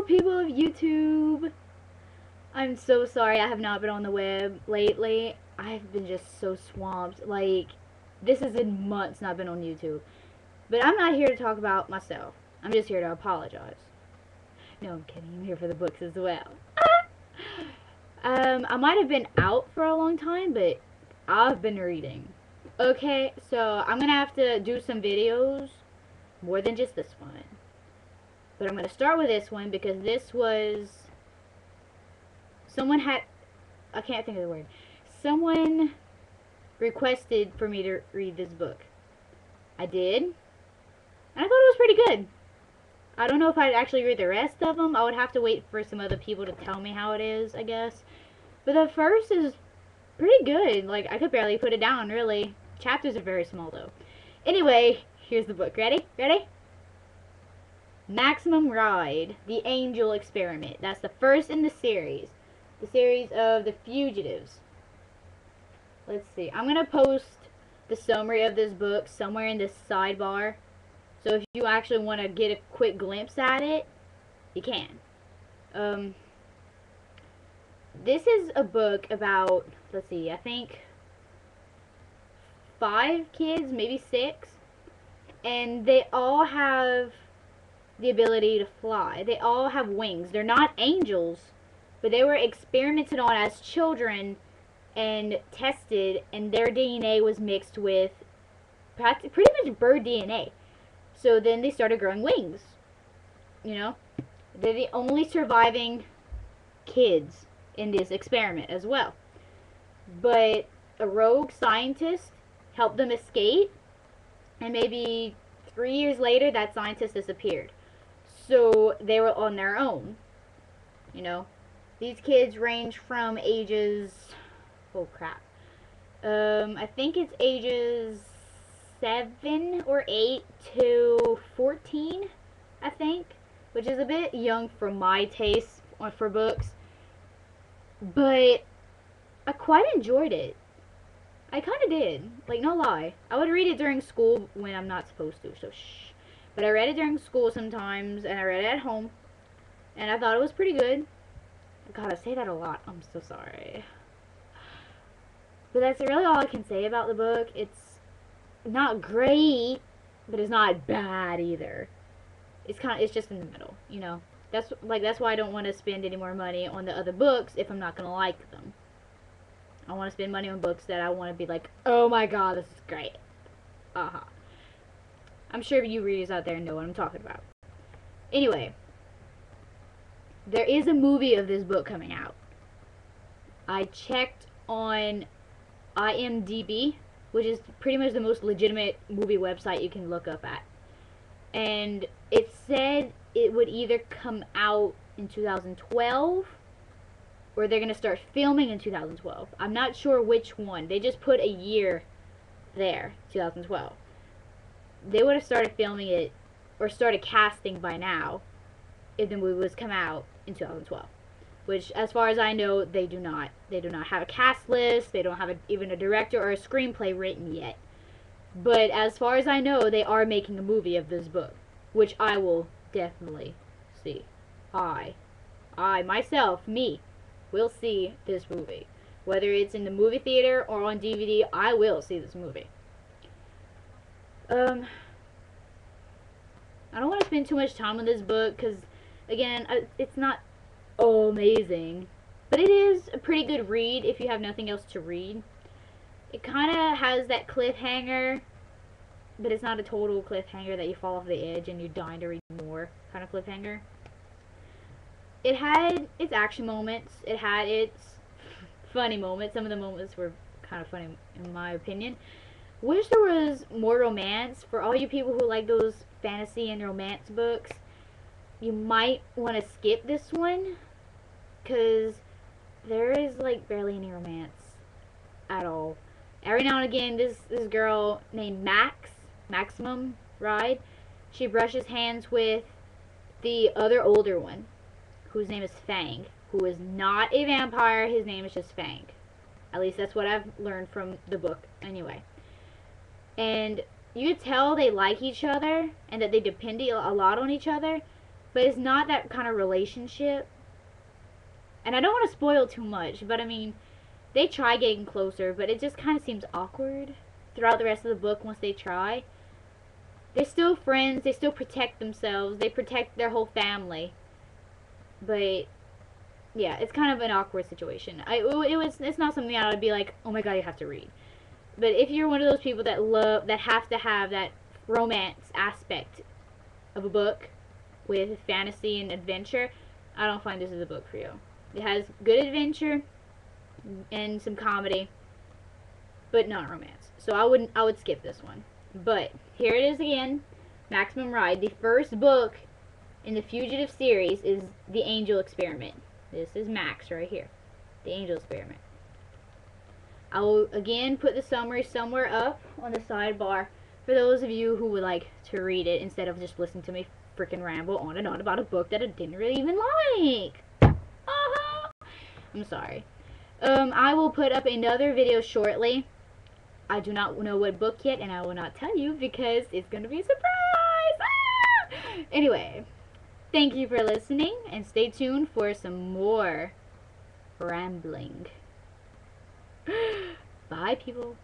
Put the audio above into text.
people of YouTube. I'm so sorry I have not been on the web lately. I've been just so swamped. Like, this is in months not been on YouTube. But I'm not here to talk about myself. I'm just here to apologize. No, I'm kidding. I'm here for the books as well. I might have been out for a long time, but I've been reading. Okay, so I'm gonna have to do some videos, more than just this one. But I'm gonna start with this one because this was, I can't think of the word. Someone requested for me to read this book. I did, and I thought it was pretty good. I don't know if I'd actually read the rest of them. I would have to wait for some other people to tell me how it is, I guess. But the first is pretty good. Like, I could barely put it down, really. Chapters are very small, though. Anyway, here's the book. Ready? Ready? Maximum Ride, The Angel Experiment. That's the first in the series. The series of The Fugitives. Let's see. I'm going to post the summary of this book somewhere in this sidebar. So if you actually want to get a quick glimpse at it, you can. This is a book about, let's see, I think 5 kids, maybe 6. And they all have the ability to fly. They all have wings. They're not angels, but they were experimented on as children and tested, and their DNA was mixed with pretty much bird DNA. So then they started growing wings. You know? They're the only surviving kids in this experiment as well. But a rogue scientist helped them escape, and maybe 3 years later that scientist disappeared. So they were on their own. You know? These kids range from ages, oh crap, I think it's ages 7 or 8 to 14, I think, which is a bit young for my taste for books, but I quite enjoyed it. I kind of did, like, no lie. I would read it during school when I'm not supposed to, so shh. But I read it during school sometimes, and I read it at home, and I thought it was pretty good. God, I say that a lot. I'm so sorry. But that's really all I can say about the book. It's not great, but it's not bad either. It's just in the middle, you know. That's why I don't want to spend any more money on the other books if I'm not going to like them. I want to spend money on books that I want to be like, oh my god, this is great. I'm sure you readers out there know what I'm talking about. Anyway, there is a movie of this book coming out. I checked on IMDb, which is pretty much the most legitimate movie website you can look up at. And it said it would either come out in 2012 or they're going to start filming in 2012. I'm not sure which one. They just put a year there, 2012. They would have started filming it or started casting by now if the movie was come out in 2012. Which, as far as I know, they do not. They do not have a cast list. They don't have even a director or a screenplay written yet. But as far as I know, they are making a movie of this book, which I will definitely see. I myself, me, will see this movie. Whether it's in the movie theater or on DVD, I will see this movie. I don't want to spend too much time on this book because, again, it's not amazing. But it is a pretty good read if you have nothing else to read. It kind of has that cliffhanger, but it's not a total cliffhanger that you fall off the edge and you're dying to read more kind of cliffhanger. It had its action moments. It had its funny moments. Some of the moments were kind of funny in my opinion. Wish there was more romance. For all you people who like those fantasy and romance books, you might want to skip this one because there is like barely any romance at all. Every now and again, this girl named Maximum Ride, she brushes hands with the other older one, whose name is Fang, who is not a vampire. His name is just Fang. At least that's what I've learned from the book anyway. And you could tell they like each other and that they depend a lot on each other, but it's not that kind of relationship. And I don't want to spoil too much, but I mean, they try getting closer, but it just kind of seems awkward throughout the rest of the book once they try. They're still friends, they still protect themselves, they protect their whole family. But yeah, it's kind of an awkward situation. It's not something I would be like, oh my god, you have to read. But if you're one of those people that have to have that romance aspect of a book with fantasy and adventure, I don't find this is a book for you. It has good adventure and some comedy, but not romance. So I would skip this one. But here it is again, Maximum Ride. The first book in the Fugitive series is The Angel Experiment. This is Max right here. The Angel Experiment. I will again put the summary somewhere up on the sidebar for those of you who would like to read it instead of just listening to me freaking ramble on and on about a book that I didn't really even like. I'm sorry. I will put up another video shortly. I do not know what book yet, and I will not tell you because it's going to be a surprise. Anyway, thank you for listening, and stay tuned for some more rambling. Bye, people.